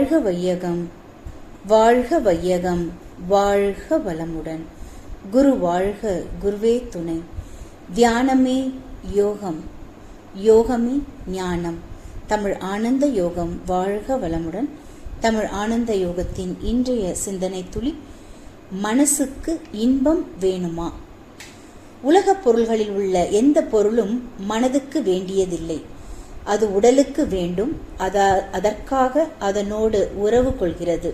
வாழ்க வையகம், வாழ்க வையகம், வாழ்க வளமுடன். குரு வாழ்க, குருவே துணை. தியானமே யோகம், யோகமே ஞானம். தமிழ் ஆனந்த யோகம் வாழ்க வளமுடன். தமிழ் ஆனந்த யோகத்தின் இன்றைய சிந்தனை துளி, மனசுக்கு இன்பம் வேணுமா? உலகப் பொருள்களில் உள்ள எந்த பொருளும் மனதுக்கு வேண்டியதில்லை. அது உடலுக்கு வேண்டும். அதற்காக அதனோடு உறவு கொள்கிறது.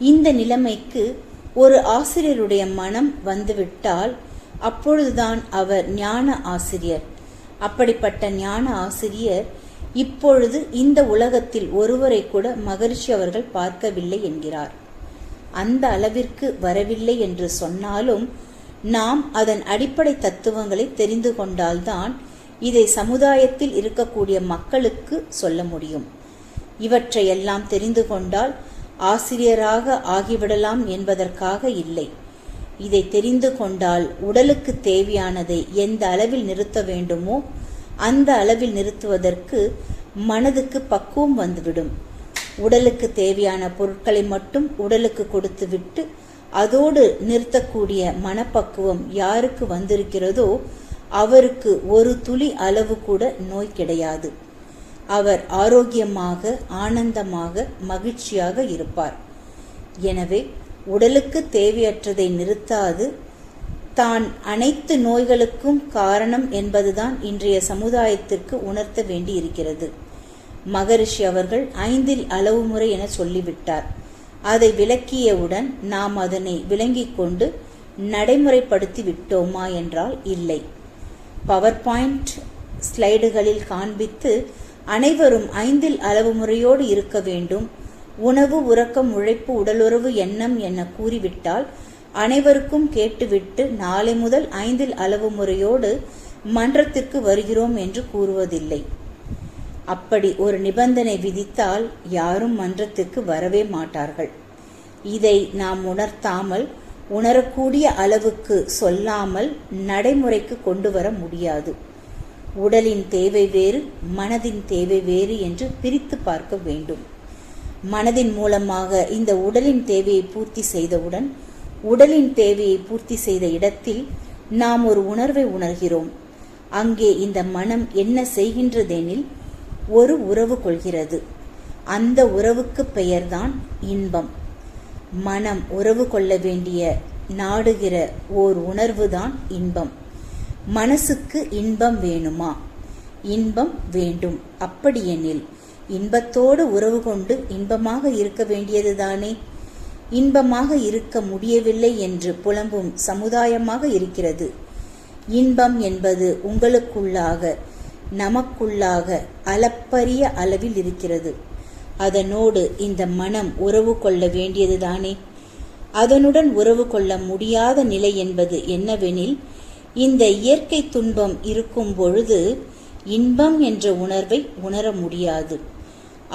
இந்த நிலைமைக்கு ஒரு ஆசிரியருடைய மனம் வந்துவிட்டால் அப்பொழுதுதான் அவர் ஞான ஆசிரியர். அப்படிப்பட்ட ஞான ஆசிரியர் இப்பொழுது இந்த உலகத்தில் ஒருவரை கூட மகரிஷி அவர்கள் பார்க்கவில்லை என்கிறார். அந்த அளவிற்கு வரவில்லை என்று சொன்னாலும் நாம் அதன் அடிப்படை தத்துவங்களை தெரிந்து கொண்டால்தான் இதை சமுதாயத்தில் இருக்கக்கூடிய மக்களுக்கு சொல்ல முடியும். இவற்றையெல்லாம் தெரிந்து கொண்டால் ஆசிரியராக ஆகிவிடலாம் என்பதற்காக இல்லை. இதை தெரிந்து கொண்டால் உடலுக்கு தேவையானதை எந்த அளவில் நிறுத்த வேண்டுமோ அந்த அளவில் நிறுத்துவதற்கு மனதுக்கு பக்குவம் வந்துவிடும். உடலுக்கு தேவையான பொருட்களை மட்டும் உடலுக்கு கொடுத்துவிட்டு அதோடு நிறுத்தக்கூடிய மனப்பக்குவம் யாருக்கு வந்திருக்கிறதோ அவருக்கு ஒரு துளி அளவு கூட நோய் கிடையாது. அவர் ஆரோக்கியமாக, ஆனந்தமாக, மகிழ்ச்சியாக இருப்பார். எனவே உடலுக்கு தேவையற்றதை நிறுத்தாது தான் அனைத்து நோய்களுக்கும் காரணம் என்பதுதான் இன்றைய சமுதாயத்திற்கு உணர்த்த வேண்டி இருக்கிறது. மகரிஷி அவர்கள் 5 அளவு முறை என சொல்லிவிட்டார். அதை விளக்கியவுடன் நாம் அதனை விளங்கிக் கொண்டு நடைமுறைப்படுத்தி விட்டோமா என்றால் இல்லை. பவர் பாயிண்ட் ஸ்லைடுகளில் காண்பித்து அனைவரும் 5 அளவு முறையோடு இருக்க வேண்டும், உணவு, உறக்கம், உழைப்பு, உடலுறவு, எண்ணம் என கூறிவிட்டால் அனைவருக்கும் கேட்டுவிட்டு நாளை முதல் 5 அளவு முறையோடு மன்றத்திற்கு வருகிறோம் என்று கூறுவதில்லை. அப்படி ஒரு நிபந்தனை விதித்தால் யாரும் மன்றத்திற்கு வரவே மாட்டார்கள். இதை நாம் உணர்த்தாமல், உணரக்கூடிய அளவுக்கு சொல்லாமல் நடைமுறைக்கு கொண்டு வர முடியாது. உடலின் தேவை வேறு, மனதின் தேவை வேறு என்று பிரித்து பார்க்க வேண்டும். மனதின் மூலமாக இந்த உடலின் தேவையை பூர்த்தி செய்தவுடன் உடலின் தேவையை பூர்த்தி செய்த இடத்தில் நாம் ஒரு உணர்வை உணர்கிறோம். அங்கே இந்த மனம் என்ன செய்கின்றதெனில் ஒரு உறவு கொள்கிறது. அந்த உறவுக்கு பெயர்தான் இன்பம். மனம் உறவு கொள்ள வேண்டிய, நாடுகிற ஓர் உணர்வுதான் இன்பம். மனசுக்கு இன்பம் வேணுமா? இன்பம் வேண்டும். அப்படியெனில் இன்பத்தோடு உறவு கொண்டு இன்பமாக இருக்க வேண்டியதுதானே. இன்பமாக இருக்க முடியவில்லை என்று புலம்பும் சமுதாயமாக இருக்கிறது. இன்பம் என்பது உங்களுக்குள்ளாக, நமக்குள்ளாக அளப்பரிய அளவில் இருக்கிறது. அதனோடு இந்த மனம் உறவு கொள்ள வேண்டியதுதானே. அதனுடன் உறவு கொள்ள முடியாத நிலை என்பது என்னவெனில், இந்த இயற்கை துன்பம் இருக்கும் பொழுது இன்பம் என்ற உணர்வை உணர முடியாது.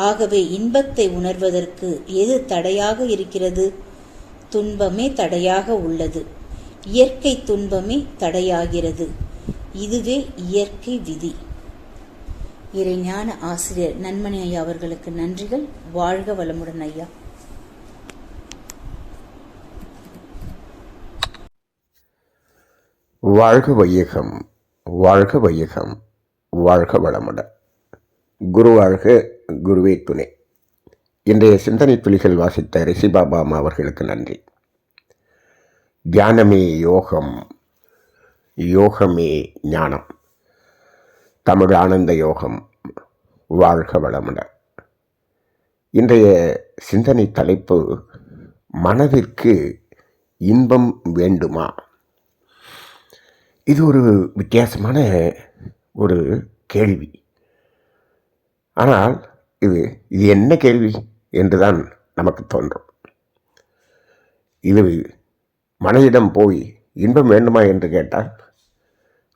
ஆகவே இன்பத்தை உணர்வதற்கு எது தடையாக இருக்கிறது? துன்பமே தடையாக உள்ளது. இயற்கை துன்பமே தடையாகிறது. இதுவே இயற்கை விதி. இறைஞான ஆசிரியர் நன்மணி ஐயா அவர்களுக்கு நன்றிகள். வாழ்க வளமுடன் ஐயா. வாழ்க வையகம், வாழ்க வையகம், வாழ்க வளமுடன். குரு வாழ்க, குருவே துணை. இன்றைய சிந்தனை துளிகள் வாசித்த ரிஷிபாபா அம்மா அவர்களுக்கு நன்றி. தியானமே யோகம், யோகமே ஞானம். தமிழ் ஆனந்த யோகம் வாழ்க வளமுடன். இன்றைய சிந்தனை தலைப்பு, மனதிற்கு இன்பம் வேண்டுமா? இது ஒரு வித்தியாசமான ஒரு கேள்வி. ஆனால் இது என்ன கேள்வி என்றுதான் நமக்கு தோன்றும். இது மனதிடம் போய் இன்பம் வேண்டுமா என்று கேட்டால்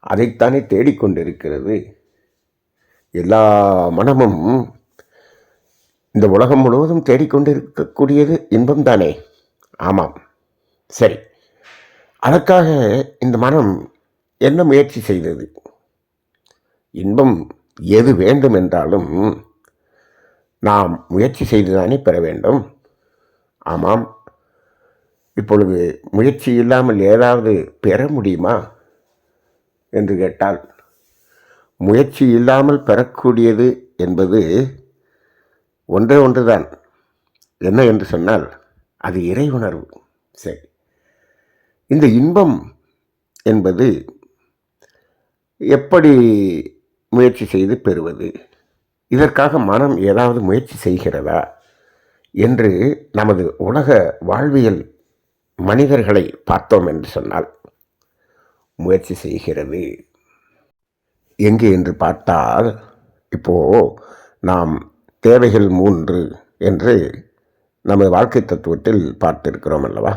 அதைத்தானே தேடிக்கொண்டிருக்கிறது. எல்லா மனமும் இந்த உலகம் முழுவதும் தேடிக்கொண்டிருக்கக்கூடியது இன்பம் தானே. ஆமாம், சரி. அதற்காக இந்த மனம் என்ன முயற்சி செய்தது? இன்பம் எது வேண்டும் என்றாலும் நாம் முயற்சி செய்துதானே பெற வேண்டும். ஆமாம், இப்பொழுது முயற்சி இல்லாமல் ஏதாவது பெற முடியுமா என்று கேட்டால், முயற்சி இல்லாமல் பெறக்கூடியது என்பது ஒன்றே ஒன்றுதான். என்ன என்று சொன்னால், அது இறை உணர்வு. சரி, இந்த இன்பம் என்பது எப்படி முயற்சி செய்து பெறுவது? இதற்காக மனம் ஏதாவது முயற்சி செய்கிறதா என்று நமது உலக வாழ்வியல் மனிதர்களை பார்த்தோம் என்று சொன்னால், முயற்சி செய்கிறது. எங்கே என்று பார்த்தால், இப்போது நாம் தேவைகள் 3 என்று நமது வாழ்க்கை தத்துவத்தில் பார்த்திருக்கிறோம் அல்லவா?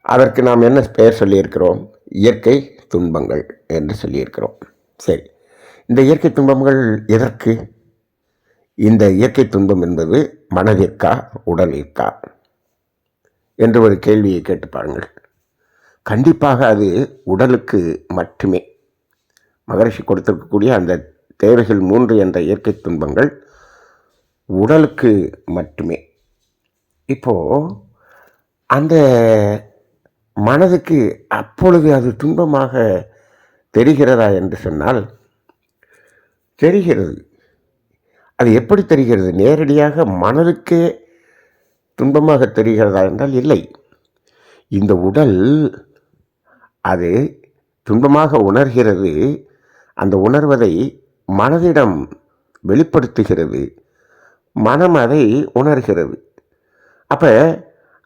அதற்கு நாம் என்ன பெயர் சொல்லியிருக்கிறோம்? இயற்கை துன்பங்கள் என்று சொல்லியிருக்கிறோம். சரி, இந்த இயற்கை துன்பங்கள் எதற்கு? இந்த இயற்கை துன்பம் என்பது மனதிற்கா உடலிற்கா என்று ஒரு கேள்வியை கேட்டு பாருங்கள். கண்டிப்பாக அது உடலுக்கு மட்டுமே. மகரிஷி கொடுத்திருக்கக்கூடிய அந்த தேவைகள் 3 என்ற இயற்கை துன்பங்கள் உடலுக்கு மட்டுமே. இப்போது அந்த மனதுக்கு அப்பொழுது அது துன்பமாக தெரிகிறதா என்று சொன்னால், தெரிகிறது. அது எப்படி தெரிகிறது? நேரடியாக மனதுக்கே துன்பமாக தெரிகிறதா என்றால் இல்லை. இந்த உடல் அது துன்பமாக உணர்கிறது. அந்த உணர்வதை மனதிடம் வெளிப்படுத்துகிறது. மனம் அதை உணர்கிறது. அப்போ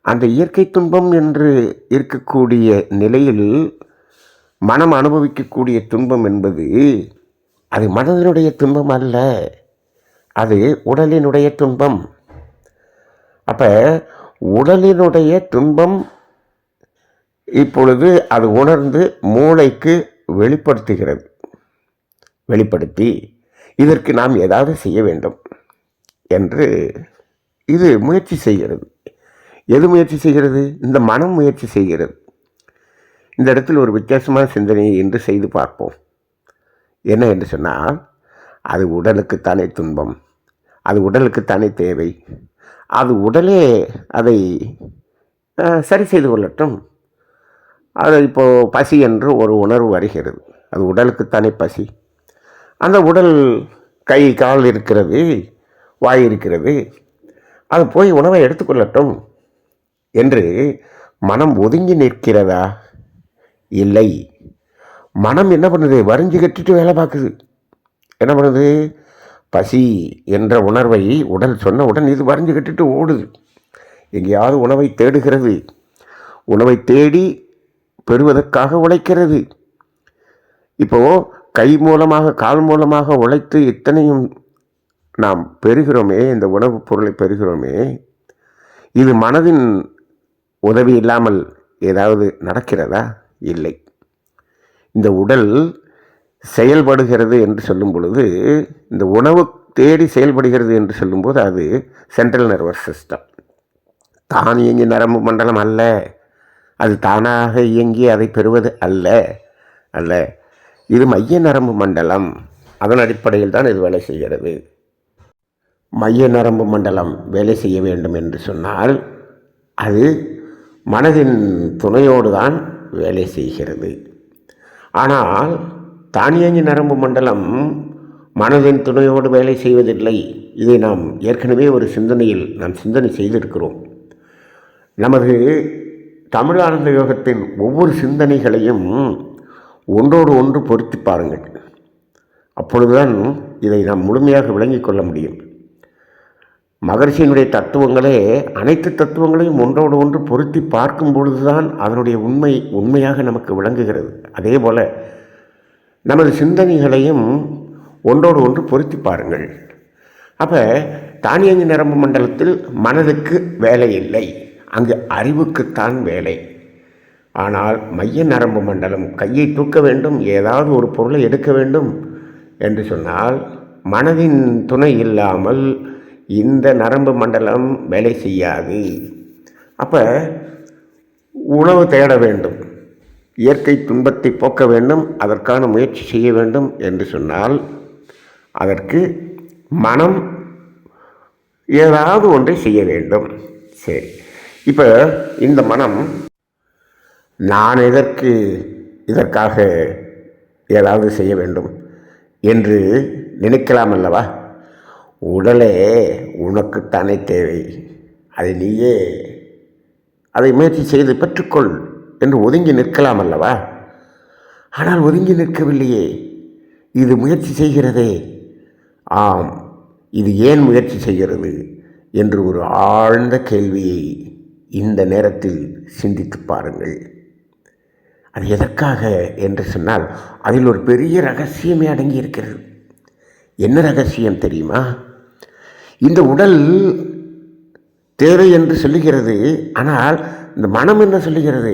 அந்த இயற்கை துன்பம் என்று இருக்கக்கூடிய நிலையில் மனம் அனுபவிக்கக்கூடிய துன்பம் என்பது அது மனதினுடைய துன்பம் அல்ல, அது உடலினுடைய துன்பம். அப்போ உடலினுடைய துன்பம் இப்பொழுது அது உணர்ந்து மூளைக்கு வெளிப்படுத்துகிறது. வெளிப்படுத்தி இதற்கு நாம் ஏதாவது செய்ய வேண்டும் என்று இது முயற்சி செய்கிறது. எது முயற்சி செய்கிறது? இந்த மனம் முயற்சி செய்கிறது. இந்த இடத்தில் ஒரு வித்தியாசமான சிந்தனையை இன்று செய்து பார்ப்போம். என்ன என்று சொன்னால், அது உடலுக்குத்தானே துன்பம், அது உடலுக்குத்தானே தேவை. அது உடலே அதை சரி செய்து கொள்ளட்டும். அது இப்போது பசி என்று ஒரு உணர்வு வருகிறது. அது உடலுக்குத்தானே பசி. அந்த உடல் கை கால் இருக்கிறது, வாய் இருக்கிறது, அது போய் உணவை எடுத்துக்கொள்ளட்டும் என்று மனம் ஒதுங்கி நிற்கிறதா? இல்லை. மனம் என்ன பண்ணுது? வரிஞ்சு கட்டிட்டு வேலை பார்க்குது. என்ன பண்ணுது? பசி என்ற உணர்வை உடல் சொன்னவுடன் இது வரிஞ்சு கட்டிட்டு ஓடுது. எங்கேயாவது உணவை தேடுகிறது. உணவை தேடி பெறுவதற்காக உழைக்கிறது. இப்போது கை மூலமாக கால் மூலமாக உழைத்து இத்தனையும் நாம் பெறுகிறோமே, இந்த உணவுப் பொருளை பெறுகிறோமே, இது மனதின் உதவி இல்லாமல் ஏதாவது நடக்கிறதா? இல்லை. இந்த உடல் செயல்படுகிறது என்று சொல்லும் பொழுது, இந்த உணவு தேடி செயல்படுகிறது என்று சொல்லும்போது அது சென்ட்ரல் நர்வஸ் சிஸ்டம். தான் இயங்கி நரம்பு மண்டலம் அல்ல. அது தானாக இயங்கி அதை பெறுவது அல்ல அல்ல இது மைய நரம்பு மண்டலம். அதன் அடிப்படையில் தான் இது வேலை செய்கிறது. மைய நரம்பு மண்டலம் வேலை செய்ய வேண்டும் என்று சொன்னால் அது மனதின் துணையோடு தான் வேலை செய்கிறது. ஆனால் தானியங்கி நரம்பு மண்டலம் மனதின் துணையோடு வேலை செய்வதில்லை. இதை நாம் ஏற்கனவே ஒரு சிந்தனையில் நாம் சிந்தனை செய்திருக்கிறோம். நமது தமிழ் ஆனந்த யோகத்தின் ஒவ்வொரு சிந்தனைகளையும் ஒன்றோடு ஒன்று பொருத்தி பாருங்கள். அப்பொழுதுதான் இதை நாம் முழுமையாக விளங்கிக் கொள்ள முடியும். மகரிஷியினுடைய தத்துவங்களே அனைத்து தத்துவங்களையும் ஒன்றோடு ஒன்று பொருத்தி பார்க்கும் பொழுதுதான் அதனுடைய உண்மையாக நமக்கு விளங்குகிறது. அதே போல் நமது சிந்தனைகளையும் ஒன்றோடு ஒன்று பொருத்தி பாருங்கள். அப்போ தானியங்கி நரம்பு மண்டலத்தில் மனதுக்கு வேலை இல்லை, அங்கு அறிவுக்குத்தான் வேலை. ஆனால் மைய நரம்பு மண்டலம் கையை தூக்க வேண்டும், ஏதாவது ஒரு பொருளை எடுக்க வேண்டும் என்று சொன்னால் மனதின் துணை இல்லாமல் இந்த நரம்பு மண்டலம் வேலை செய்யாது. அப்போ உணவு தேட வேண்டும், இயற்கை துன்பத்தை போக்க வேண்டும், அதற்கான முயற்சி செய்ய வேண்டும் என்று சொன்னால் அதற்கு மனம் ஏதாவது ஒன்றை செய்ய வேண்டும். சரி, இப்போ இந்த மனம் நான் இதற்காக ஏதாவது செய்ய வேண்டும் என்று நினைக்கலாம் அல்லவா? உடலே உனக்குத்தானே தேவை, அதை முயற்சி செய்து பெற்றுக்கொள் என்று ஒதுங்கி நிற்கலாம் அல்லவா? ஆனால் ஒதுங்கி நிற்கவில்லையே, இது முயற்சி செய்கிறதே. ஆம், இது ஏன் முயற்சி செய்கிறது என்று ஒரு ஆழ்ந்த கேள்வியை இந்த நேரத்தில் சிந்தித்து பாருங்கள். அது எதற்காக என்று சொன்னால் அதில் ஒரு பெரிய ரகசியமே அடங்கி இருக்கிறது. என்ன ரகசியம் தெரியுமா? இந்த உடல் தேவை என்று சொல்லுகிறது, ஆனால் இந்த மனம் என்ன சொல்லுகிறது?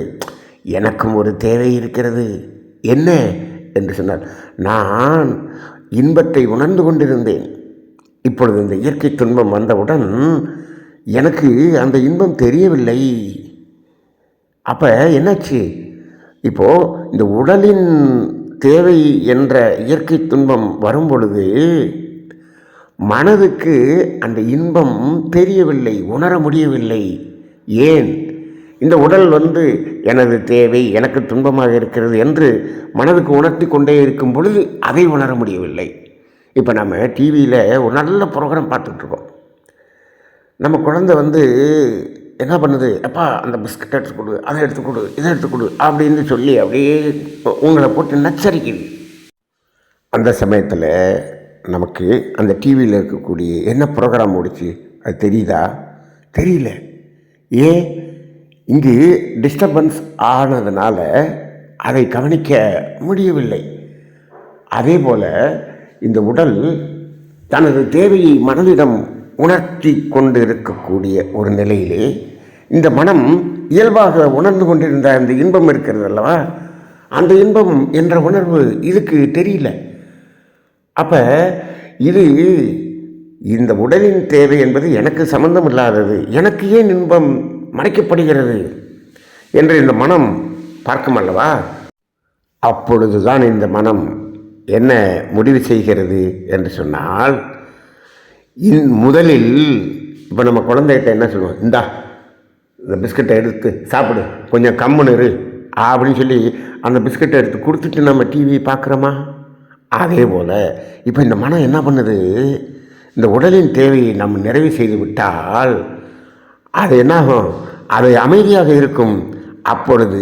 எனக்கும் ஒரு தேவை இருக்கிறது. என்ன என்று சொன்னால், நான் இன்பத்தை உணர்ந்து கொண்டிருந்தேன். இப்பொழுது இந்த இயற்கை துன்பம் வந்தவுடன் எனக்கு அந்த இன்பம் தெரியவில்லை. அப்போ என்னாச்சு? இப்போது இந்த உடலின் தேவை என்ற இயற்கை துன்பம் வரும் பொழுது மனதுக்கு அந்த இன்பம் தெரியவில்லை, உணர முடியவில்லை. ஏன்? இந்த உடல் எனது தேவை, எனக்கு துன்பமாக இருக்கிறது என்று மனதுக்கு உணர்த்தி கொண்டே இருக்கும் பொழுது அதை உணர முடியவில்லை. இப்போ நம்ம டிவியில் ஒரு நல்ல ப்ரோக்ராம் பார்த்துட்ருக்கோம். நம்ம குழந்தை என்ன பண்ணுது? அப்பா அந்த பிஸ்கட் எடுத்து கொடு, அதை எடுத்து கொடு, இதை எடுத்து கொடு அப்படின்னு சொல்லி அப்படியே உங்களை போட்டு நச்சரிக்குது. அந்த சமயத்தில் நமக்கு அந்த டிவியில் இருக்கக்கூடிய என்ன ப்ரோக்ராம் ஓடிச்சு அது தெரியுதா? தெரியல. ஏன்? இங்கு டிஸ்டர்பன்ஸ் ஆனதுனால அதை கவனிக்க முடியவில்லை. அதே போல் இந்த உடல் தனது தேவையை மனதிடம் உணர்த்தி கொண்டு இருக்கக்கூடிய ஒரு நிலையிலே இந்த மனம் இயல்பாக உணர்ந்து கொண்டிருந்த அந்த இன்பம் இருக்கிறது அல்லவா, அந்த இன்பம் என்ற உணர்வு இதுக்கு தெரியல. அப்போ இது இந்த உடலின் தேவை என்பது எனக்கு சம்பந்தம் இல்லாதது, எனக்கு ஏன் இன்பம் மறைக்கப்படுகிறது என்று இந்த மனம் பார்க்கும் அல்லவா? அப்பொழுதுதான் இந்த மனம் என்ன முடிவு செய்கிறது என்று சொன்னால், முதலில் இப்போ நம்ம குழந்தைகிட்ட என்ன சொல்லுவோம்? இந்த பிஸ்கட்டை எடுத்து சாப்பிடு, கொஞ்சம் கம்முன்னு இரு அப்படின்னு சொல்லி அந்த பிஸ்கட்டை எடுத்து கொடுத்துட்டு நம்ம டிவி பார்க்குறோமா? அதே போல் இப்போ இந்த மனம் என்ன பண்ணுது? இந்த உடலின் தேவையை நம்ம நிறைவு செய்து விட்டால் அது என்னாகும்? அது அமைதியாக இருக்கும். அப்பொழுது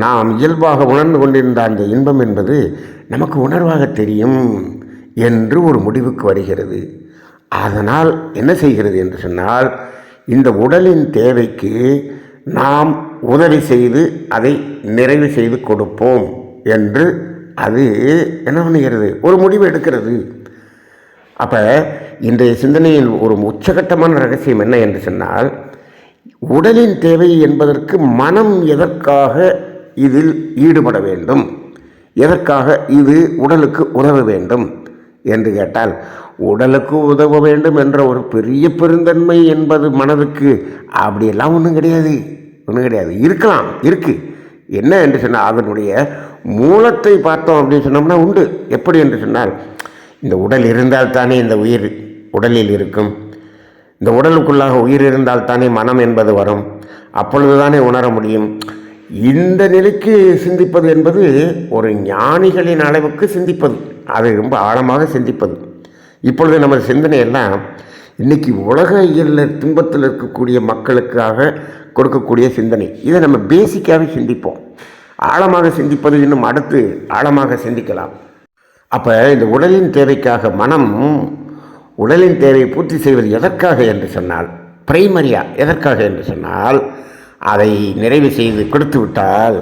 நாம் இயல்பாக உணர்ந்து கொண்டிருந்த அந்த இன்பம் என்பது நமக்கு உணர்வாக தெரியும் என்று ஒரு முடிவுக்கு வருகிறது. அதனால் என்ன செய்கிறது என்று சொன்னால், இந்த உடலின் தேவைக்கு நாம் உதவி செய்து அதை நிறைவு செய்து கொடுப்போம் என்று அது என்ன பண்ணுகிறது? ஒரு முடிவு எடுக்கிறது. அப்போ இன்றைய சிந்தனையில் ஒரு உச்சகட்டமான ரகசியம் என்ன என்று சொன்னால், உடலின் தேவை என்பதற்கு மனம் எதற்காக இதில் ஈடுபட வேண்டும், எதற்காக இது உடலுக்கு உதவ வேண்டும் என்று கேட்டால், உடலுக்கு உதவ வேண்டும் என்ற ஒரு பெரிய பெருந்தன்மை என்பது மனதுக்கு அப்படியெல்லாம் ஒன்றும் கிடையாது. இருக்கலாம், இருக்குது. என்ன என்று சொன்னால், அதனுடைய மூலத்தை பார்த்தோம் அப்படின்னு சொன்னோம்னா உண்டு. எப்படி என்று சொன்னால், இந்த உடல் இருந்தால் தானே இந்த உயிர் உடலில் இருக்கும், இந்த உடலுக்குள்ளாக உயிர் இருந்தால் தானே மனம் என்பது வரும், அப்பொழுது தானே உணர முடியும். இந்த நிலைக்கு சிந்திப்பது என்பது ஒரு ஞானிகளின் அளவுக்கு சிந்திப்பது, அது ரொம்ப ஆழமாக சிந்திப்பது. இப்பொழுது நமது சிந்தனையெல்லாம் இன்றைக்கி உலக இயலில் துன்பத்தில் இருக்கக்கூடிய மக்களுக்காக கொடுக்கக்கூடிய சிந்தனை. இதை நம்ம பேசிக்காகவே சிந்திப்போம். ஆழமாக சிந்திப்பது இன்னும் அடுத்து ஆழமாக சிந்திக்கலாம். அப்போ இந்த உடலின் தேவைக்காக மனம் உடலின் தேவையை பூர்த்தி செய்வது எதற்காக என்று சொன்னால், பிரைமரியாக எதற்காக என்று சொன்னால், அதை நிறைவு செய்து கொடுத்து விட்டால்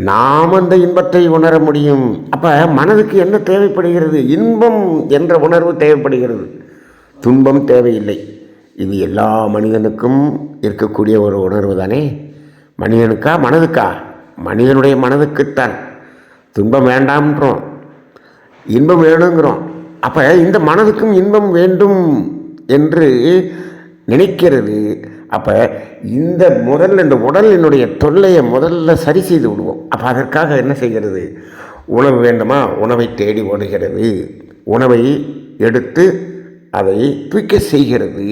நாம் அந்த இன்பத்தை உணர முடியும். அப்போ மனதுக்கு என்ன தேவைப்படுகிறது? இன்பம் என்ற உணர்வு தேவைப்படுகிறது, துன்பம் தேவையில்லை. இது எல்லா மனிதனுக்கும் இருக்கக்கூடிய ஒரு உணர்வு தானே. மனிதனுக்கா மனதுக்கா? மனிதனுடைய மனதுக்குத்தான். துன்பம் வேண்டாம்ன்றோம், இன்பம் வேணுங்கிறோம். அப்போ இந்த மனதுக்கும் இன்பம் வேண்டும் என்று நினைக்கிறது. அப்போ இந்த உடலினுடைய தொல்லையை முதல்ல சரி செய்து விடுவோம். அப்போ அதற்காக என்ன செய்கிறது? உணவு வேண்டுமா, உணவை தேடி ஓடுகிறது. உணவை எடுத்து அதை தூய்க்க செய்கிறது.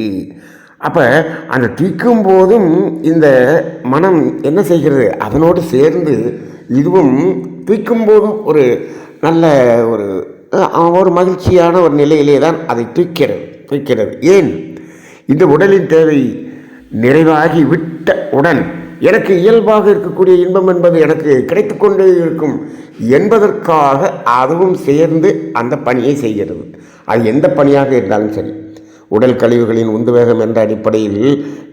அப்போ அந்த தூய்க்கும் போதும் இந்த மனம் என்ன செய்கிறது, அதனோடு சேர்ந்து இதுவும் தூய்க்கும் போதும் ஒரு நல்ல ஒரு மகிழ்ச்சியான ஒரு நிலையிலே தான் அதை தூய்க்கிறது. ஏன், இந்த உடலின் தேவை நிறைவாகி விட்ட உடன் எனக்கு இயல்பாக இருக்கக்கூடிய இன்பம் என்பது எனக்கு கிடைத்து கொண்டே இருக்கும் என்பதற்காக அதுவும் சேர்ந்து அந்த பணியை செய்கிறது. அது எந்த பணியாக இருந்தாலும் சரி, உடல் கழிவுகளின் உந்துவேகம் என்ற அடிப்படையில்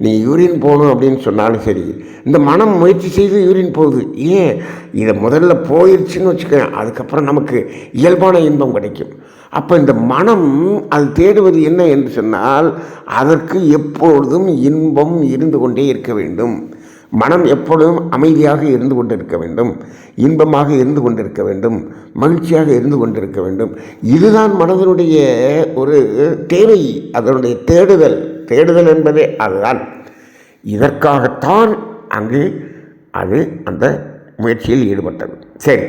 நீ யூரின் போகணும் அப்படின்னு சொன்னாலும் சரி, இந்த மனம் முயற்சி செய்து யூரின் போகுது. ஏன், இதை முதல்ல போயிடுச்சுன்னு வச்சுக்க, அதுக்கப்புறம் நமக்கு இயல்பான இன்பம் கிடைக்கும். அப்போ இந்த மனம் அது தேடுவது என்ன என்று சொன்னால், அதற்கு எப்பொழுதும் இன்பம் இருந்து கொண்டே இருக்க வேண்டும். மனம் எப்பொழுதும் அமைதியாக இருந்து கொண்டிருக்க வேண்டும், இன்பமாக இருந்து கொண்டிருக்க வேண்டும், மகிழ்ச்சியாக இருந்து கொண்டிருக்க வேண்டும். இதுதான் மனதனுடைய ஒரு தேவை, அதனுடைய தேடுதல் என்பதே அதுதான். இதற்காகத்தான் அங்கு அது அந்த முயற்சியில் ஈடுபட்டது. சரி,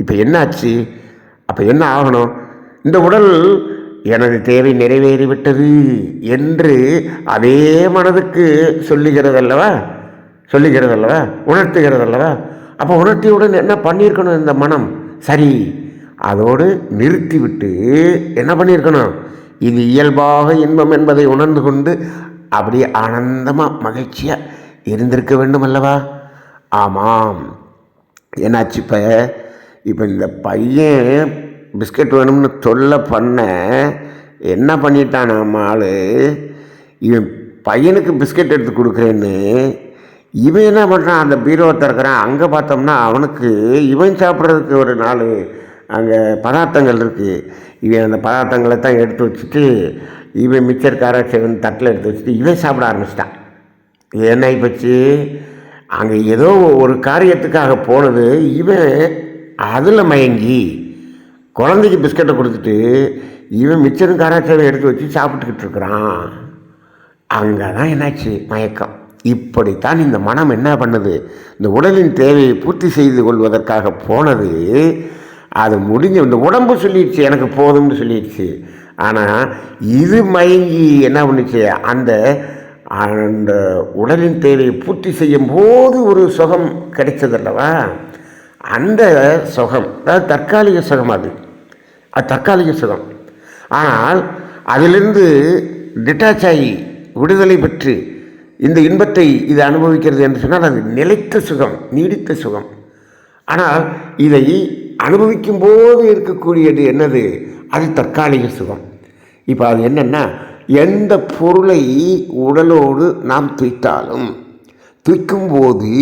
இப்போ என்னாச்சு? அப்போ என்ன ஆகணும்? இந்த உடல் எனது தேவை நிறைவேறிவிட்டது என்று அதே மனதுக்கு சொல்லுகிறதல்லவா, உணர்த்துகிறதல்லவா. அப்போ உணர்த்தியுடன் என்ன பண்ணியிருக்கணும் இந்த மனம்? சரி, அதோடு நிறுத்திவிட்டு என்ன பண்ணியிருக்கணும்? இது இயல்பாக இன்பம் என்பதை உணர்ந்து கொண்டு அப்படியே ஆனந்தமாக மகிழ்ச்சியாக இருந்திருக்க வேண்டும் அல்லவா? ஆமாம். என்னாச்சு? இப்போ இந்த பையன் பிஸ்கட் வேணும்னு தொல்லை பண்ண என்ன பண்ணிட்டான் நம்ம ஆள், இவன் பையனுக்கு பிஸ்கட் எடுத்து கொடுக்குறேன்னு இவன் என்ன பண்ணுறான், அந்த பீரோவை திறக்கிறான். அங்கே பார்த்தோம்னா அவனுக்கு இவன் சாப்பிட்றதுக்கு ஒரு 4 அங்கே பதார்த்தங்கள் இருக்குது. இவன் அந்த பதார்த்தங்களை தான் எடுத்து வச்சுட்டு இவன் மிச்சர் காராட்சேவன் தட்டில் எடுத்து வச்சுட்டு இவன் சாப்பிட ஆரம்பிச்சிட்டான். இது என்ன ஆகிப்போச்சு, அங்கே ஏதோ ஒரு காரியத்துக்காக போனது, இவன் அதில் மயங்கி குழந்தைக்கு பிஸ்கட்டை கொடுத்துட்டு இவன் மிச்சரும் காராட்சேவன் எடுத்து வச்சு சாப்பிட்டுக்கிட்டு இருக்கிறான். அங்கே தான் என்னாச்சு, மயக்கம். இப்படித்தான் இந்த மனம் என்ன பண்ணுது, இந்த உடலின் தேவையை பூர்த்தி செய்து கொள்வதற்காக போனது. அது முடிஞ்ச இந்த உடம்பு சொல்லிடுச்சு எனக்கு போதும்னு சொல்லிடுச்சு. ஆனால் இது மயங்கி என்ன பண்ணுச்சு, அந்த உடலின் தேவையை பூர்த்தி செய்யும் போது ஒரு சுகம் கிடைச்சதல்லவா, அந்த சுகம் அதாவது தற்காலிக சுகம். அது தற்காலிக சுகம். ஆனால் அதிலிருந்து டிட்டாச் ஆகி விடுதலை பெற்று இந்த இன்பத்தை இது அனுபவிக்கிறது என்று சொன்னால் அது நிலைத்த சுகம், நீடித்த சுகம். ஆனால் இதை அனுபவிக்கும் போது இருக்கக்கூடியது என்னது, அது தற்காலிக சுகம். இப்போ அது என்னென்னா, எந்த பொருளை உடலோடு நாம் தூய்த்தாலும் தூய்க்கும்போது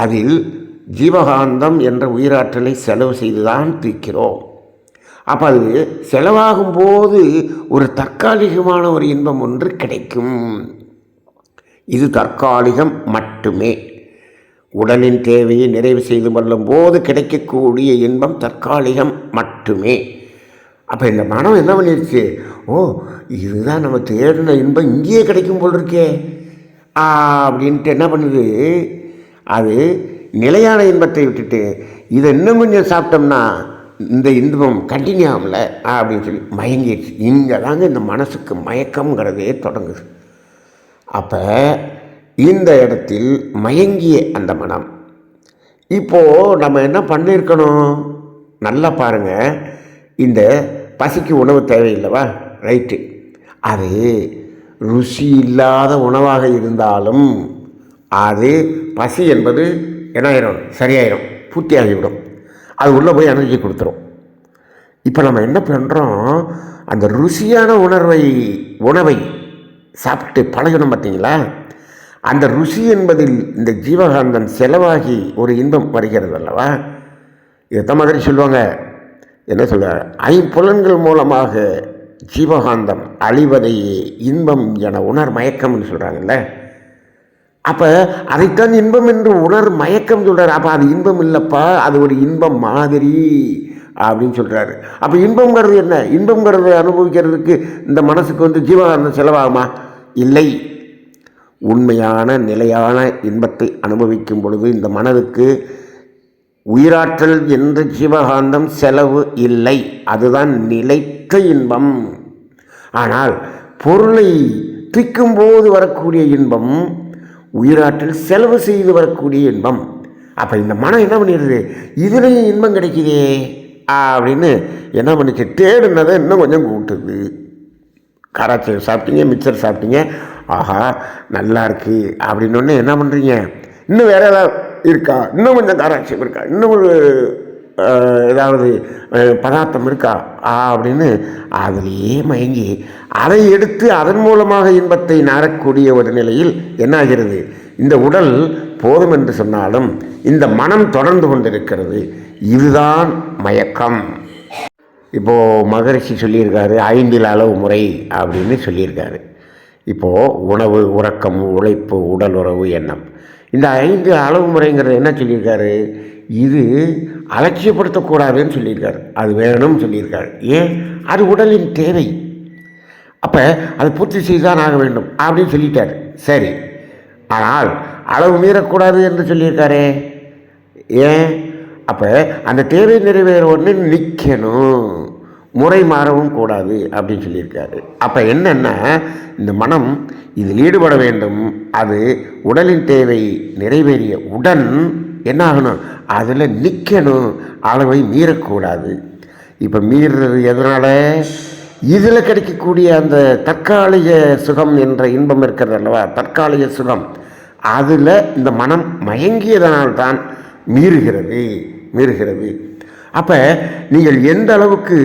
அதில் ஜீவகாந்தம் என்ற உயிராற்றலை செலவு செய்துதான் தூய்க்கிறோம். அப்போ அது செலவாகும்போது ஒரு தற்காலிகமான ஒரு இன்பம் ஒன்று கிடைக்கும். இது தற்காலிகம் மட்டுமே. உடலின் தேவையை நிறைவு செய்து கொள்ளும் போது கிடைக்கக்கூடிய இன்பம் தற்காலிகம் மட்டுமே. அப்போ இந்த மனம் என்ன பண்ணிடுச்சு, இதுதான் நம்ம தேடின இன்பம் இங்கேயே கிடைக்கும் போல் இருக்கே அப்படின்ட்டு என்ன பண்ணுது, அது நிலையான இன்பத்தை விட்டுட்டு இதை இன்னும் கொஞ்சம் சாப்பிட்டோம்னா இந்த இன்பம் கண்டினியூ ஆகல அப்படின்னு சொல்லி மயங்கிடுச்சு. இங்கே தாங்க இந்த மனசுக்கு மயக்கம்ங்கிறதே தொடங்குது. அப்போ இந்த இடத்தில் மயங்கிய அந்த மனம் இப்போது நம்ம என்ன பண்ணியிருக்கணும், நல்லா பாருங்கள். இந்த பசிக்கு உணவு தேவையில்லைவா, ரைட்டு. அது ருசி இல்லாத உணவாக இருந்தாலும் அது பசி என்பது என்ன ஆயிரும், சரியாயிரும், பூர்த்தி ஆகிவிடும். அது உள்ளே போய் எனர்ஜி கொடுத்துரும். இப்போ நம்ம என்ன பண்ணுறோம், அந்த ருசியான உணவை சாப்பிட்டு பழகணும் பார்த்தீங்களா, அந்த ருசி என்பதில் இந்த ஜீவகாந்தம் செலவாகி ஒரு இன்பம் வருகிறது அல்லவா. இதை மாதிரி சொல்லுவாங்க, என்ன சொல்லுவாங்க, ஐம்புலன்கள் மூலமாக ஜீவகாந்தம் அழிவதையே இன்பம் என மயக்கம்னு சொல்கிறாங்கல்ல. அப்போ அதைத்தான் இன்பம் என்று மயக்கம் சொல்கிறார். அப்போ அது இன்பம் இல்லைப்பா, அது ஒரு இன்பம் மாதிரி அப்படின்னு சொல்கிறாரு. அப்போ இன்பங்கிறது என்ன, இன்பங்கிறத அனுபவிக்கிறதுக்கு இந்த மனசுக்கு ஜீவகாந்தம் செலவாகுமா? இல்லை. உண்மையான நிலையான இன்பத்தை அனுபவிக்கும் பொழுது இந்த மனதுக்கு உயிராற்றல் என்ற ஜீவகாந்தம் செலவு இல்லை. அதுதான் நிலைத்த இன்பம். ஆனால் பொருளை தூக்கும்போது வரக்கூடிய இன்பம் உயிராற்றல் செலவு செய்து வரக்கூடிய இன்பம். அப்போ இந்த மனம் என்ன பண்ணிடுது, இதுலேயும் இன்பம் கிடைக்குதே அப்படின்னு என்ன பண்ணிச்சு, தேடுனதை இன்னும் கொஞ்சம் கூட்டுது. காராச்சி சாப்பிட்டீங்க, மிக்சர் சாப்பிட்டீங்க, ஆஹா நல்லா இருக்கு அப்படின்னு என்ன பண்ணுறீங்க, இன்னும் வேறு ஏதாவது இருக்கா, இன்னும் கொஞ்சம் காராட்சி இருக்கா, இன்னும் ஒரு ஏதாவது பதார்த்தம் இருக்கா அப்படின்னு அதிலேயே மயங்கி அதை எடுத்து அதன் மூலமாக இன்பத்தை நாடக்கூடிய ஒரு நிலையில் என்னாகிறது, இந்த உடல் போதும் என்று சொன்னாலும் இந்த மனம் தொடர்ந்து கொண்டிருக்கிறது. இதுதான் மயக்கம். இப்போது மகரிஷி சொல்லியிருக்காரு 5 அளவு முறை அப்படின்னு சொல்லியிருக்காரு. இப்போது உணவு, உறக்கம், உழைப்பு, உடல் உறவு, எண்ணம், இந்த 5 அளவு முறைங்கிறது என்ன சொல்லியிருக்காரு, இது அலட்சியப்படுத்தக்கூடாதுன்னு சொல்லியிருக்காரு. அது வேணும்னு சொல்லியிருக்காரு. ஏன், அது உடலின் தேவை. அப்போ அது பூர்த்தி செய்துதான் ஆக வேண்டும் அப்படின்னு சொல்லிட்டார். சரி, ஆனால் அளவு மீறக்கூடாது என்று சொல்லியிருக்காரே, ஏன், அப்போ அந்த தேவை நிறைவேற ஒன்று நிற்கணும், முறை மாறவும் கூடாது அப்படின்னு சொல்லியிருக்காரு. அப்போ என்னென்னா, இந்த மனம் இதில் ஈடுபட வேண்டும். அது உடலின் தேவை நிறைவேறிய உடன் என்ன ஆகணும், அதில் நிற்கணும், அளவை மீறக்கூடாது. இப்போ மீறுறது எதனால், இதில் கிடைக்கக்கூடிய அந்த தற்காலிக சுகம் என்ற இன்பம் இருக்கிறது அல்லவா, தற்காலிக சுகம், அதில் இந்த மனம் மயங்கியதனால்தான் மீறுகிறது. அப்போ நீங்கள் எந்த அளவுக்கு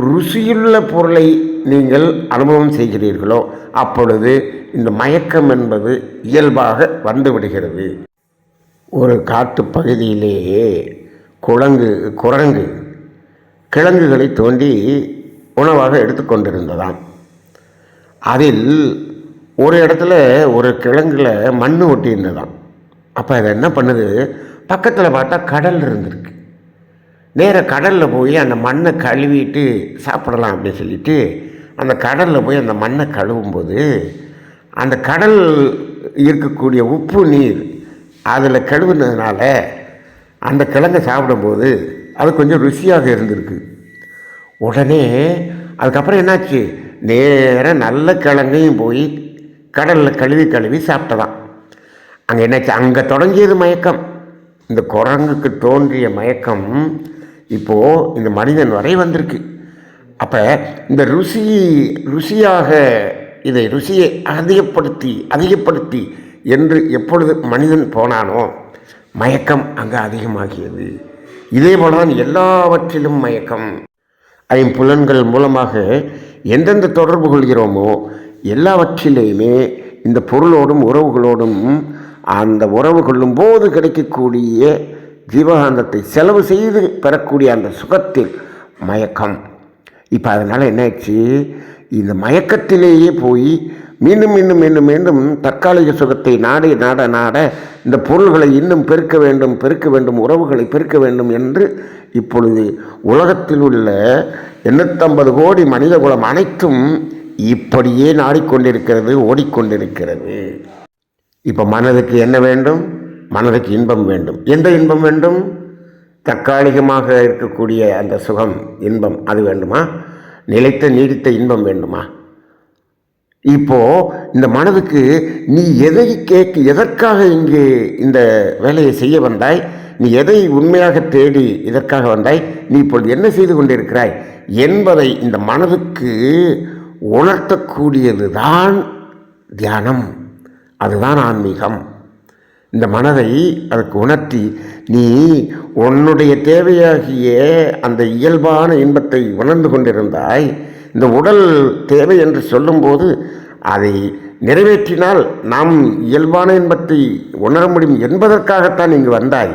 ருசியுள்ள பொருளை நீங்கள் அனுபவம் செய்கிறீர்களோ அப்பொழுது இந்த மயக்கம் என்பது இயல்பாக வந்துவிடுகிறது. ஒரு காட்டு பகுதியிலேயே குரங்கு கிழங்குகளை தோண்டி உணவாக எடுத்துக்கொண்டிருந்ததாம். அதில் ஒரு இடத்துல ஒரு கிழங்குல மண் ஒட்டி இருந்ததாம். அப்போ அதை என்ன பண்ணுது, பக்கத்தில் பார்த்தா கடல் இருந்திருக்கு. நேராக கடலில் போய் அந்த மண்ணை கழுவிட்டு சாப்பிடலாம் அப்படின்னு சொல்லிட்டு அந்த கடலில் போய் அந்த மண்ணை கழுவும்போது அந்த கடல் இருக்கக்கூடிய உப்பு நீர் அதில் கழுவுனதுனால அந்த கிழங்கை சாப்பிடும்போது அது கொஞ்சம் ருசியாக இருந்திருக்கு. உடனே அதுக்கப்புறம் என்னாச்சு, நேராக நல்ல கிழங்கையும் போய் கடலில் கழுவி சாப்பிட்டதான். அங்கே என்னாச்சு, அங்கே தொடங்கியது மயக்கம். இந்த குரங்குக்கு தோன்றிய மயக்கம் இப்போது இந்த மனிதன் வரை வந்திருக்கு. அப்போ இந்த ருசியாக இதை ருசியை அதிகப்படுத்தி என்று எப்பொழுது மனிதன் போனானோ மயக்கம் அங்கே அதிகமாகியது. இதே போல தான் எல்லாவற்றிலும் மயக்கம். ஐம்புலன்கள் மூலமாக எந்தெந்த தொடர்பு கொள்கிறோமோ எல்லாவற்றிலேயுமே இந்த பொருளோடும் உறவுகளோடும் அந்த உறவு கொள்ளும் போது கிடைக்கக்கூடிய ஜீவகாந்தத்தை செலவு செய்து பெறக்கூடிய அந்த சுகத்தில் மயக்கம். இப்போ அதனால் என்னாச்சு, இந்த மயக்கத்திலேயே போய் மீண்டும் தற்காலிக சுகத்தை நாட இந்த பொருள்களை இன்னும் பெருக்க வேண்டும், உறவுகளை பெருக்க வேண்டும் என்று இப்பொழுது உலகத்தில் உள்ள 850 கோடி மனித குலம் அனைத்தும் இப்படியே நாடிக்கொண்டிருக்கிறது, ஓடிக்கொண்டிருக்கிறது. இப்போ மனதுக்கு என்ன வேண்டும், மனதுக்கு இன்பம் வேண்டும். எந்த இன்பம் வேண்டும், தற்காலிகமாக இருக்கக்கூடிய அந்த சுகம், இன்பம், அது வேண்டுமா, நிலைத்த நீடித்த இன்பம் வேண்டுமா? இப்போது இந்த மனதுக்கு நீ எதற்காக இங்கே இந்த வேலையை செய்ய வந்தாய், நீ எதை உண்மையாக தேடி இதற்காக வந்தாய், நீ இப்பொழுது என்ன செய்து கொண்டிருக்கிறாய் என்பதை இந்த மனதுக்கு உணர்த்தக்கூடியது தான் தியானம், அதுதான் ஆன்மீகம். இந்த மனதை அதற்கு உணர்த்தி நீ உன்னுடைய தேவையாகிய அந்த இயல்பான இன்பத்தை உணர்ந்து கொண்டிருந்தாய். இந்த உடல் தேவை என்று சொல்லும்போது அதை நிறைவேற்றினால் நாம் இயல்பான இன்பத்தை உணர முடியும் என்பதற்காகத்தான் இங்கு வந்தாய்.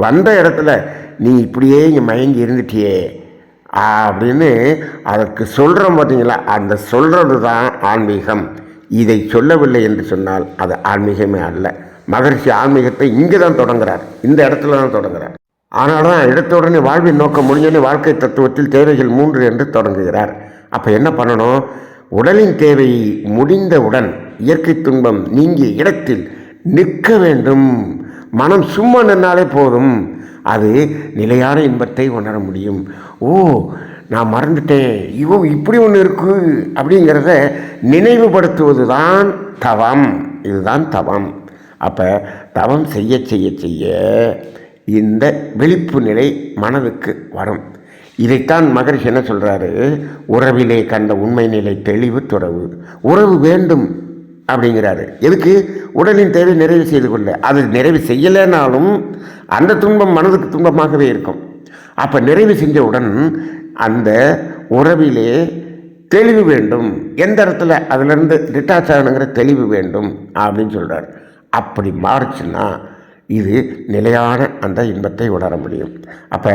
வந்த இடத்துல நீ இப்படியே இங்கே மயங்கி இருந்துட்டியே அப்படின்னு அதற்கு சொல்கிறோம் பார்த்தீங்களா, அந்த சொல்கிறது தான் ஆன்மீகம். இதை சொல்லவில்லை என்று சொன்னால் அது ஆன்மீகமே அல்ல. மகரிஷி ஆன்மீகத்தை இங்கே தான் தொடங்குகிறார், இந்த இடத்துல தான் தொடங்குகிறார். ஆனால் தான் எடுத்த உடனே வாழ்வின் நோக்கம் முடிஞ்சோடனே வாழ்க்கை தத்துவத்தில் தேவைகள் 3 என்று தொடங்குகிறார். அப்போ என்ன பண்ணணும், உடலின் தேவை முடிந்தவுடன் இயற்கை துன்பம் நீங்கிய இடத்தில் நிற்க வேண்டும். மனம் சும்மா நின்னாலே போதும், அது நிலையான இன்பத்தை உணர முடியும். ஓ, நான் மறந்துட்டேன், ஐயோ இப்படி ஒன்று இருக்குது அப்படிங்கிறத நினைவுபடுத்துவது தான் தவம். இதுதான் தவம். அப்போ தவம் செய்ய செய்ய செய்ய இந்த விழிப்பு நிலை மனதுக்கு வரும். இதைத்தான் மகரிஷி என்ன சொல்கிறாரு, உறவிலே கண்ட உண்மை நிலை தெளிவு துறவு. உறவு வேண்டும் அப்படிங்கிறாரு. எதுக்கு? உடலின் தேவை நிறைவு செய்து கொள்ள. அது நிறைவு செய்யலைனாலும் அந்த துன்பம் மனதுக்கு துன்பமாகவே இருக்கும். அப்போ நிறைவு செஞ்சவுடன் அந்த உறவிலே தெளிவு வேண்டும். எந்த இடத்துல அதிலிருந்து டிட்டாச் ஆகணுங்கிற தெளிவு வேண்டும் அப்படின்னு சொல்கிறார். அப்படி மாறுச்சுன்னா இது நிலையான அந்த இன்பத்தை உணர முடியும். அப்போ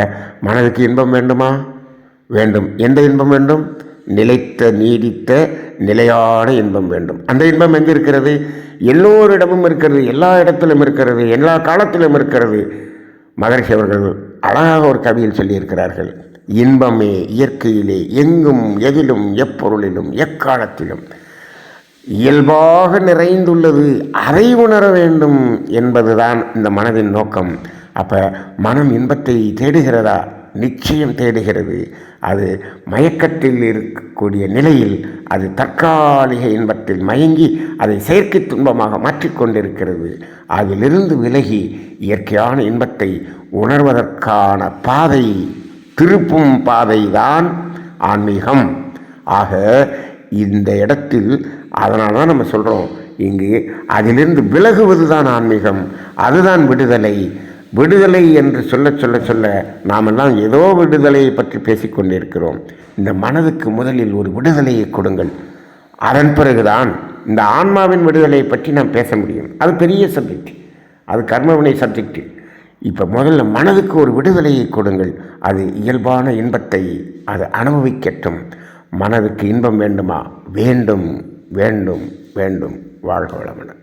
மனதுக்கு இன்பம் வேண்டுமா? வேண்டும். எந்த இன்பம் வேண்டும்? நிலைத்த நீடித்த நிலையான இன்பம் வேண்டும். அந்த இன்பம் எங்கே இருக்கிறது? எல்லோரிடமும் இருக்கிறது, எல்லா இடத்திலும் இருக்கிறது, எல்லா காலத்திலும் இருக்கிறது. மகரிஷி அவர்கள் அழகாக ஒரு கவியில் சொல்லியிருக்கிறார்கள், இன்பமே இயற்கையிலே எங்கும் எதிலும் எப்பொருளிலும் எக்காலத்திலும் இயல்பாக நிறைந்துள்ளது, அதை உணர வேண்டும் என்பதுதான் இந்த மனதின் நோக்கம். அப்போ மனம் இன்பத்தை தேடுகிறதா? நிச்சயம் தேடுகிறது. அது மயக்கத்தில் இருக்கக்கூடிய நிலையில் அது தற்காலிக இன்பத்தில் மயங்கி அதை செயற்கை துன்பமாக மாற்றிக்கொண்டிருக்கிறது. அதிலிருந்து விலகி இயற்கையான இன்பத்தை உணர்வதற்கான பாதை, திருப்பும் பாதை தான் ஆன்மீகம். ஆக இந்த இடத்தில் அதனால தான் நம்ம சொல்கிறோம், இங்கு அதிலிருந்து விலகுவது தான் ஆன்மீகம், அதுதான் விடுதலை. விடுதலை என்று சொல்ல சொல்ல சொல்ல நாமெல்லாம் ஏதோ விடுதலையை பற்றி பேசிக்கொண்டிருக்கிறோம். இந்த மனதுக்கு முதலில் ஒரு விடுதலையை கொடுங்கள். அதன் பிறகுதான் இந்த ஆன்மாவின் விடுதலையை பற்றி நாம் பேச முடியும். அது பெரிய சப்ஜெக்ட், அது கர்மவினை சப்ஜெக்ட். இப்போ முதல்ல மனதுக்கு ஒரு விடுதலையை கொடுங்கள். அது இயல்பான இன்பத்தை அது அனுபவிக்கட்டும். மனதுக்கு இன்பம் வேண்டுமா? வேண்டும் வேண்டும் வேண்டும். வாழ்க வளமுடன்.